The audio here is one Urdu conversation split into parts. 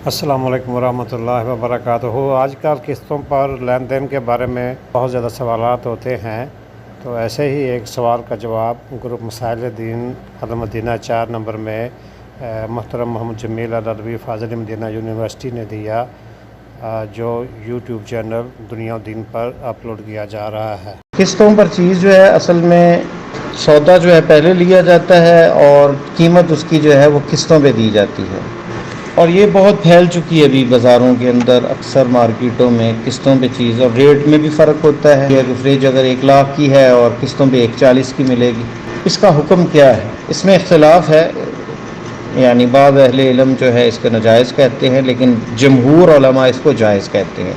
السلام علیکم ورحمۃ اللہ وبرکاتہ۔ آج کل قسطوں پر لین دین کے بارے میں بہت زیادہ سوالات ہوتے ہیں، تو ایسے ہی ایک سوال کا جواب گروپ مسائل دین عدم مدینہ 4 نمبر میں محترم محمد جمیل العدوی فاضل مدینہ یونیورسٹی نے دیا، جو یوٹیوب چینل دنیا و دین پر اپلوڈ کیا جا رہا ہے۔ قسطوں پر چیز جو ہے اصل میں سودا جو ہے پہلے لیا جاتا ہے اور قیمت اس کی جو ہے وہ قسطوں پہ دی جاتی ہے، اور یہ بہت پھیل چکی ہے ابھی بازاروں کے اندر، اکثر مارکیٹوں میں قسطوں پہ چیز، اور ریٹ میں بھی فرق ہوتا ہے کہ فریج اگر 1 لاکھ کی ہے اور قسطوں پہ 140 کی ملے گی۔ اس کا حکم کیا ہے؟ اس میں اختلاف ہے، یعنی بعض اہل علم جو ہے اس کو ناجائز کہتے ہیں، لیکن جمہور علماء اس کو جائز کہتے ہیں،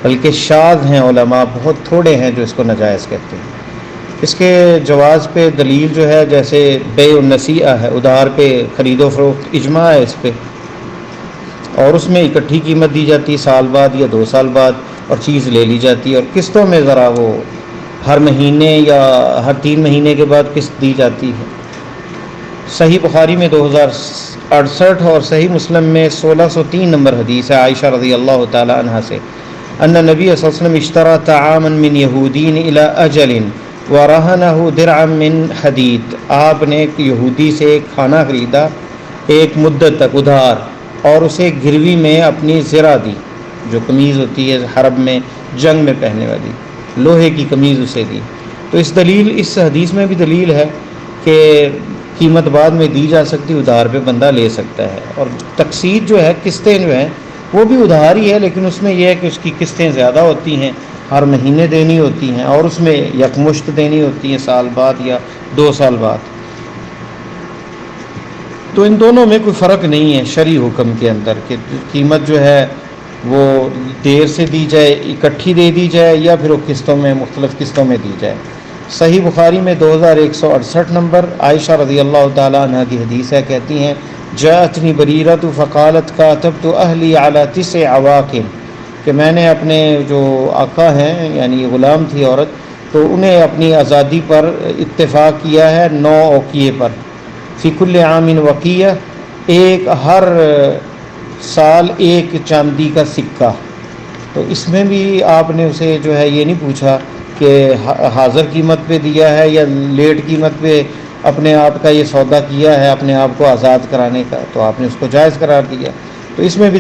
بلکہ شاذ ہیں علماء، بہت تھوڑے ہیں جو اس کو ناجائز کہتے ہیں۔ اس کے جواز پہ دلیل جو ہے جیسے بیع النصیعہ ہے، ادھار پہ خرید و فروخت، اجماع ہے اس پہ، اور اس میں اکٹھی قیمت دی جاتی ہے سال بعد یا 2 سال بعد، اور چیز لے لی جاتی ہے، اور قسطوں میں ذرا وہ ہر مہینے یا ہر 3 مہینے کے بعد قسط دی جاتی ہے۔ صحیح بخاری میں 2068 اور صحیح مسلم میں 1603 نمبر حدیث ہے عائشہ رضی اللہ تعالی عنہ سے، ان نبی صلی اللہ علیہ وسلم اشترى طعاما من یہودین الی اجل ورہنہ درعا من حدید، آپ نے ایک یہودی سے ایک کھانا خریدا ایک مدت تک ادھار، اور اسے گروی میں اپنی زرہ دی، جو قمیض ہوتی ہے حرب میں جنگ میں پہننے والی، لوہے کی قمیض اسے دی۔ تو اس حدیث میں بھی دلیل ہے کہ قیمت بعد میں دی جا سکتی، ادھار پہ بندہ لے سکتا ہے۔ اور تقسیط جو ہے، قسطیں جو ہیں وہ بھی ادھار ہی ہے، لیکن اس میں یہ ہے کہ اس کی قسطیں زیادہ ہوتی ہیں، ہر مہینے دینی ہوتی ہیں، اور اس میں یکمشت دینی ہوتی ہیں سال بعد یا 2 سال بعد۔ تو ان دونوں میں کوئی فرق نہیں ہے شرعی حکم کے اندر کہ قیمت جو ہے وہ دیر سے دی جائے، اکٹھی دے دی جائے، یا پھر وہ قسطوں میں مختلف قسطوں میں دی جائے۔ صحیح بخاری میں 2168 نمبر عائشہ رضی اللہ تعالی عنہ کی حدیث ہے، کہتی ہیں جاءتنی بریرۃ فقالت کاتبت اہلی علی 9 عواق، کہ میں نے اپنے جو آقا ہیں، یعنی غلام تھی عورت، تو انہیں اپنی آزادی پر اتفاق کیا ہے 9 اوقیے پر، فی کل عام وقیہ، ہر سال 1 چاندی کا سکہ۔ تو اس میں بھی آپ نے اسے جو ہے یہ نہیں پوچھا کہ حاضر قیمت پہ دیا ہے یا لیٹ قیمت پہ اپنے آپ کا یہ سودا کیا ہے اپنے آپ کو آزاد کرانے کا، تو آپ نے اس کو جائز قرار دیا۔ تو اس میں بھی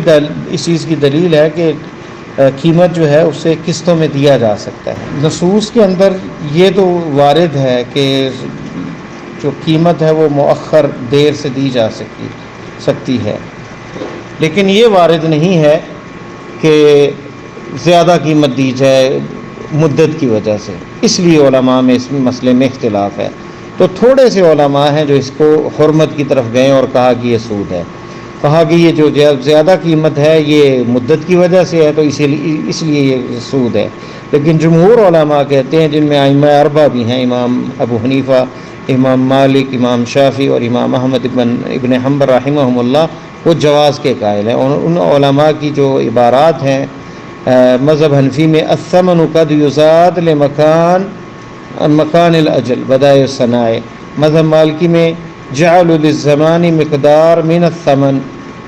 اس چیز کی دلیل ہے کہ قیمت جو ہے اسے قسطوں میں دیا جا سکتا ہے۔ نصوص کے اندر یہ تو وارد ہے کہ جو قیمت ہے وہ مؤخر دیر سے دی جا سکتی ہے، لیکن یہ وارد نہیں ہے کہ زیادہ قیمت دی جائے مدت کی وجہ سے، اس لیے علماء میں اس مسئلے میں اختلاف ہے۔ تو تھوڑے سے علماء ہیں جو اس کو حرمت کی طرف گئے اور کہا کہ یہ سود ہے، کہا کہ یہ جو زیادہ قیمت ہے یہ مدت کی وجہ سے ہے، تو اس لیے یہ سود ہے۔ لیکن جمہور علماء کہتے ہیں، جن میں ائمہ 4 بھی ہیں، امام ابو حنیفہ، امام مالک، امام شافعی اور امام احمد ابن حنبل رحمہم اللہ، وہ جواز کے قائل ہیں۔ اور ان علماء کی جو عبارات ہیں مذہب حنفی میں الثمن قد یزاد مکان الاجل بدائع الصناع، مذہب مالکی میں جعل للزمان مقدار من الثمن،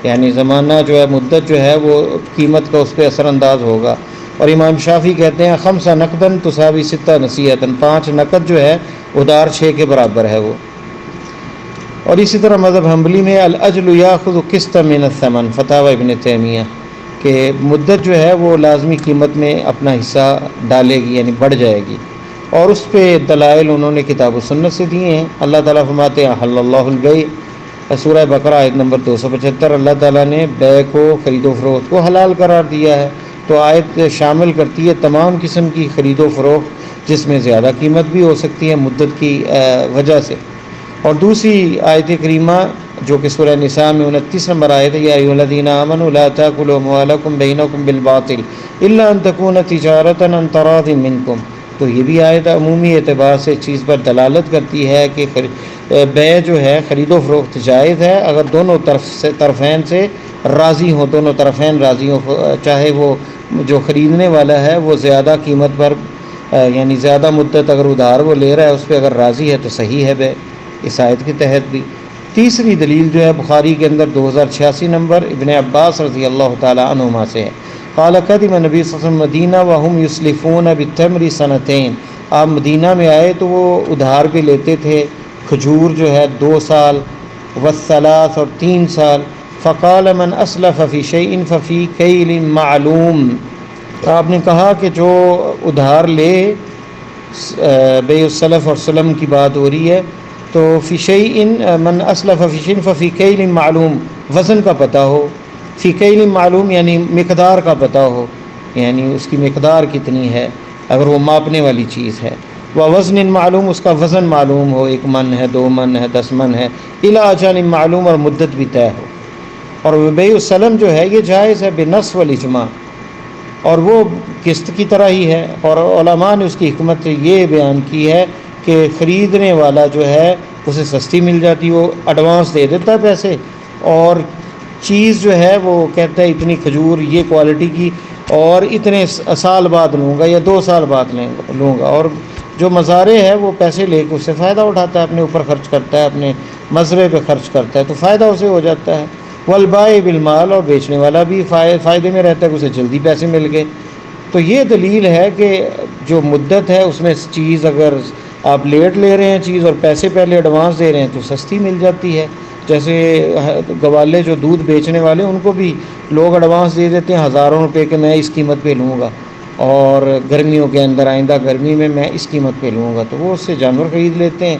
یعنی زمانہ جو ہے مدت جو ہے وہ قیمت کا اس پہ اثر انداز ہوگا۔ اور امام شافعی کہتے ہیں 5 نقدا تساوی 6 نصیحۃ، 5 نقد جو ہے ادھار 6 کے برابر ہے وہ۔ اور اسی طرح مذہب حنبلی میں الاجل یاخذ قسطا من الثمن، فتاوی ابن تیمیہ، کہ مدت جو ہے وہ لازمی قیمت میں اپنا حصہ ڈالے گی، یعنی بڑھ جائے گی، اور اس پہ دلائل انہوں نے کتاب و سنت سے دیے ہیں۔ اللہ تعالیٰ فرماتے ہیں حل اللہ البیع، سورہ بقرہ آیت نمبر 275، اللہ تعالیٰ نے بیع کو، خرید و فروخت کو حلال قرار دیا ہے۔ تو آیت شامل کرتی ہے تمام قسم کی خرید و فروخت، جس میں زیادہ قیمت بھی ہو سکتی ہے مدت کی وجہ سے۔ اور دوسری آیت کریمہ جو کہ سورہ نساء میں 29 نمبر آیت ہے، یا ایھا الذین آمنوا لا تاکلوا اموالکم بینکم بالباطل الا ان تکون تجارۃ عن تراض منکم، تو یہ بھی آیت عمومی اعتبار سے اس چیز پر دلالت کرتی ہے کہ بیع جو ہے، خرید و فروخت جائز ہے اگر دونوں طرفین سے راضی ہوں، دونوں طرفین راضی ہوں، چاہے وہ جو خریدنے والا ہے وہ زیادہ قیمت پر، یعنی زیادہ مدت اگر ادھار وہ لے رہا ہے اس پہ اگر راضی ہے تو صحیح ہے بیع، اس آیت کے تحت بھی۔ تیسری دلیل جو ہے بخاری کے اندر 2086 نمبر ابن عباس رضی اللہ تعالی عنہما سے ہے، قال قدم نبی صلی اللہ علیہ وسلم مدینہ وہم یسلفون بالتمر سنتین، آپ مدینہ میں آئے تو وہ ادھار پہ لیتے تھے کھجور جو ہے 2 سال، والثلاث اور 3 سال، فقال من اسلف فی شیء ففی کیل معلوم، آپ نے کہا کہ جو ادھار لے، بیع السلف اور سلم کی بات ہو رہی ہے، تو فی شیء من اسلف فی شیء ففی کیل معلوم، وزن کا پتہ ہو، فی کیل معلوم یعنی مقدار کا پتہ ہو، یعنی اس کی مقدار کتنی ہے اگر وہ ماپنے والی چیز ہے، وزن معلوم اس کا وزن معلوم ہو، 1 من ہے، 2 من ہے، 10 من ہے، الی اجل معلوم اور مدت بھی طے ہو۔ اور بیع السلم جو ہے یہ جائز ہے بنص والاجماع، اور وہ قسط کی طرح ہی ہے، اور علماء نے اس کی حکمت یہ بیان کی ہے کہ خریدنے والا جو ہے اسے سستی مل جاتی، وہ ایڈوانس دے دیتا ہے پیسے، اور چیز جو ہے وہ کہتا ہے اتنی کھجور یہ کوالٹی کی اور اتنے سال بعد لوں گا یا 2 سال بعد لوں گا، اور جو مزارع ہے وہ پیسے لے کے اس سے فائدہ اٹھاتا ہے، اپنے اوپر خرچ کرتا ہے، اپنے مزرعے پہ خرچ کرتا ہے، تو فائدہ اسے ہو جاتا ہے۔ والبائع بالمال، اور بیچنے والا بھی فائدے میں رہتا ہے کہ اسے جلدی پیسے مل گئے۔ تو یہ دلیل ہے کہ جو مدت ہے اس میں چیز اگر آپ لیٹ لے رہے ہیں چیز اور پیسے پہلے ایڈوانس دے رہے ہیں تو سستی مل جاتی ہے۔ جیسے گوالے جو دودھ بیچنے والے ان کو بھی لوگ ایڈوانس دے دیتے ہیں ہزاروں روپے کہ میں اس قیمت پہ لوں گا، اور گرمیوں کے اندر آئندہ گرمی میں اس قیمت پہ لوں گا، تو وہ اس سے جانور خرید لیتے ہیں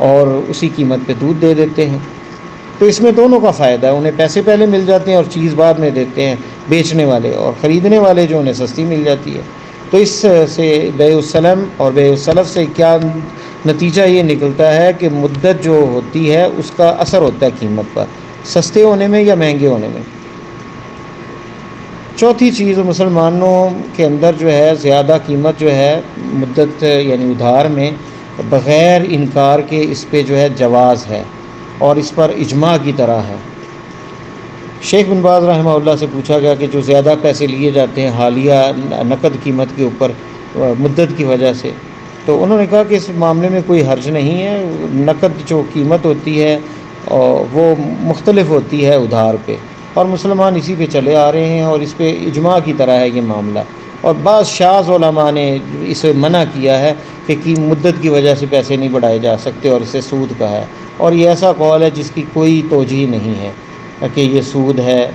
اور اسی قیمت پہ دودھ دے دیتے ہیں۔ تو اس میں دونوں کا فائدہ ہے، انہیں پیسے پہلے مل جاتے ہیں اور چیز بعد میں دیتے ہیں بیچنے والے، اور خریدنے والے جو انہیں سستی مل جاتی ہے۔ تو اس سے بیع السلم اور بیع السلف سے کیا نتیجہ یہ نکلتا ہے کہ مدت جو ہوتی ہے اس کا اثر ہوتا ہے قیمت پر، سستے ہونے میں یا مہنگے ہونے میں۔ چوتھی چیز مسلمانوں کے اندر جو ہے زیادہ قیمت جو ہے مدت یعنی ادھار میں بغیر انکار کے اس پہ جو ہے جواز ہے، اور اس پر اجماع کی طرح ہے۔ شیخ بن باز رحمہ اللہ سے پوچھا گیا کہ جو زیادہ پیسے لیے جاتے ہیں حالیہ نقد قیمت کے اوپر مدت کی وجہ سے، تو انہوں نے کہا کہ اس معاملے میں کوئی حرج نہیں ہے، نقد جو قیمت ہوتی ہے وہ مختلف ہوتی ہے ادھار پہ، اور مسلمان اسی پہ چلے آ رہے ہیں، اور اس پہ اجماع کی طرح ہے یہ معاملہ۔ اور بعض شاذ علماء نے اسے منع کیا ہے کہ مدت کی وجہ سے پیسے نہیں بڑھائے جا سکتے اور اسے سود کہا ہے، اور یہ ایسا قول ہے جس کی کوئی توجیہ نہیں ہے کہ یہ سود ہے،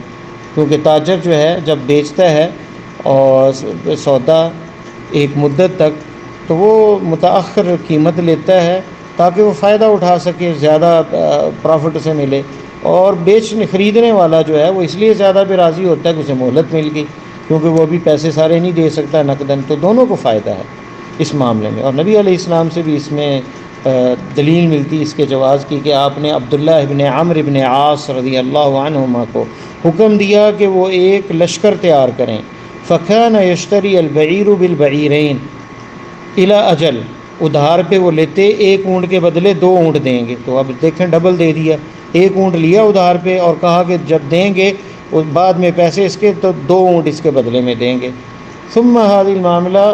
کیونکہ تاجر جو ہے جب بیچتا ہے اور سودا ایک مدت تک تو وہ متأخر قیمت لیتا ہے تاکہ وہ فائدہ اٹھا سکے، زیادہ پروفٹ اسے ملے، اور خریدنے والا جو ہے وہ اس لیے زیادہ بھی راضی ہوتا ہے کہ اسے مہلت مل گئی، کیونکہ وہ بھی پیسے سارے نہیں دے سکتا نقداً، تو دونوں کو فائدہ ہے اس معاملے میں۔ اور نبی علیہ السلام سے بھی اس میں دلیل ملتی اس کے جواز کی کہ آپ نے عبداللہ ابن عمرو ابن عاص رضی اللہ عنہما کو حکم دیا کہ وہ ایک لشکر تیار کریں، فَكَانَ يَشْتَرِي الْبَعِيرُ بِالْبَعِيرَيْنِ إِلَى أَجَلٍ، ادھار پہ وہ لیتے 1 اونٹ کے بدلے 2 اونٹ دیں گے، تو اب دیکھیں ڈبل دے دیا، 1 اونٹ لیا ادھار پہ اور کہا کہ جب دیں گے بعد میں پیسے اس کے تو 2 اونٹ اس کے بدلے میں دیں گے۔ ثم هذه المعاملہ،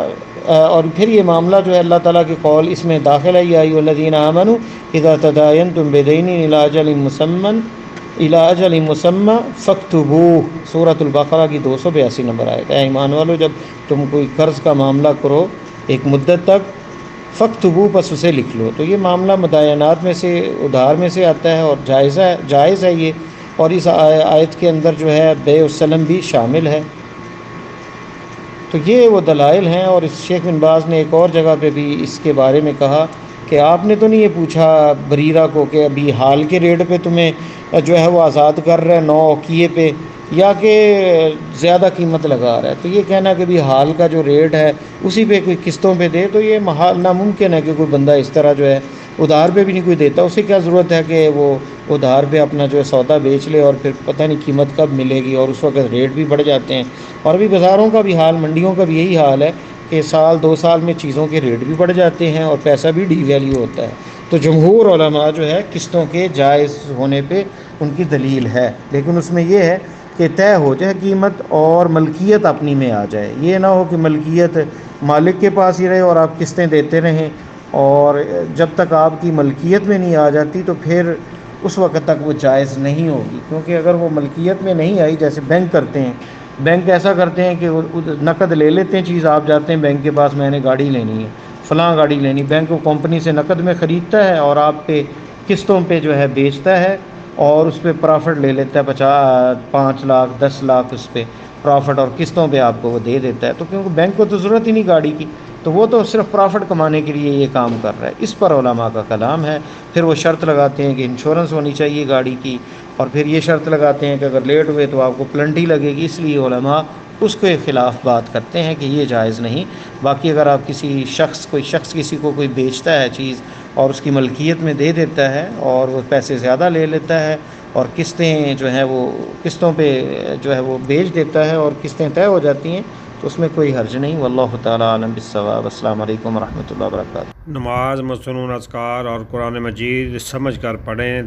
اور پھر یہ معاملہ جو ہے اللہ تعالیٰ کی قول اس میں داخل ہے، یا ایھا الذین آمنوا اذا تداینتم بدین الی اجل مسمى فاکتبوہ، سورۃ البقرہ کی 282 نمبر آیت۔ اے ایمان والو، جب تم کوئی قرض کا معاملہ کرو ایک مدت تک، فاکتبوہ، پس اسے لکھ لو۔ تو یہ معاملہ مداینات میں سے، ادھار میں سے آتا ہے، اور جائز ہے یہ، اور اس آیت کے اندر جو ہے بیع السلم بھی شامل ہے۔ تو یہ وہ دلائل ہیں، اور اس شیخ بن باز نے ایک اور جگہ پہ بھی اس کے بارے میں کہا کہ آپ نے تو نہیں یہ پوچھا بریرہ کو کہ ابھی حال کے ریٹ پہ تمہیں جو ہے وہ آزاد کر رہا ہے 9 اوقیے پہ، یا کہ زیادہ قیمت لگا رہا ہے، تو یہ کہنا کہ بھی حال کا جو ریٹ ہے اسی پہ کوئی قسطوں پہ دے، تو یہ محال ناممکن ہے کہ کوئی بندہ اس طرح جو ہے ادھار پہ بھی نہیں کوئی دیتا، اسے کیا ضرورت ہے کہ وہ ادھار پہ اپنا جو ہے سودا بیچ لے اور پھر پتہ نہیں قیمت کب ملے گی، اور اس وقت ریٹ بھی بڑھ جاتے ہیں۔ اور ابھی بازاروں کا بھی حال، منڈیوں کا بھی یہی حال ہے کہ سال 2 سال میں چیزوں کے ریٹ بھی بڑھ جاتے ہیں اور پیسہ بھی ڈی ویلیو ہوتا ہے۔ تو جمہور علماء جو ہے قسطوں کے جائز ہونے پہ ان کی دلیل ہے، لیکن اس میں یہ ہے کہ طے ہو جائے قیمت اور ملکیت اپنی میں آ جائے، یہ نہ ہو کہ ملکیت مالک کے پاس ہی رہے اور آپ قسطیں دیتے رہیں، اور جب تک آپ کی ملکیت میں نہیں آ جاتی تو پھر اس وقت تک وہ جائز نہیں ہوگی، کیونکہ اگر وہ ملکیت میں نہیں آئی، جیسے بینک کرتے ہیں، بینک ایسا کرتے ہیں کہ وہ نقد لے لیتے ہیں چیز، آپ جاتے ہیں بینک کے پاس، میں نے گاڑی لینی ہے، فلاں گاڑی لینی، بینک کو کمپنی سے نقد میں خریدتا ہے اور آپ پہ قسطوں پہ جو ہے بیچتا ہے، اور اس پہ پرافٹ لے لیتا ہے 5 لاکھ 10 لاکھ اس پہ پرافٹ، اور قسطوں پہ آپ کو وہ دے دیتا ہے، تو کیونکہ بینک کو تو ضرورت ہی نہیں گاڑی کی، تو وہ تو صرف پرافٹ کمانے کے لیے یہ کام کر رہا ہے۔ اس پر علماء کا کلام ہے۔ پھر وہ شرط لگاتے ہیں کہ انشورنس ہونی چاہیے گاڑی کی، اور پھر یہ شرط لگاتے ہیں کہ اگر لیٹ ہوئے تو آپ کو پلنٹی لگے گی، اس لیے علماء اس کے خلاف بات کرتے ہیں کہ یہ جائز نہیں۔ باقی اگر آپ کوئی شخص کسی کو کوئی بیچتا ہے چیز اور اس کی ملکیت میں دے دیتا ہے اور وہ پیسے زیادہ لے لیتا ہے اور قسطیں جو ہیں وہ قسطوں پہ جو ہے وہ بیچ دیتا ہے اور قسطیں طے ہو جاتی ہیں، تو اس میں کوئی حرج نہیں۔ واللہ تعالیٰ عالم بالصواب۔ السلام علیکم ورحمۃ اللہ وبرکاتہ۔ نماز، مسنون اذکار اور قرآن مجید سمجھ کر پڑھیں۔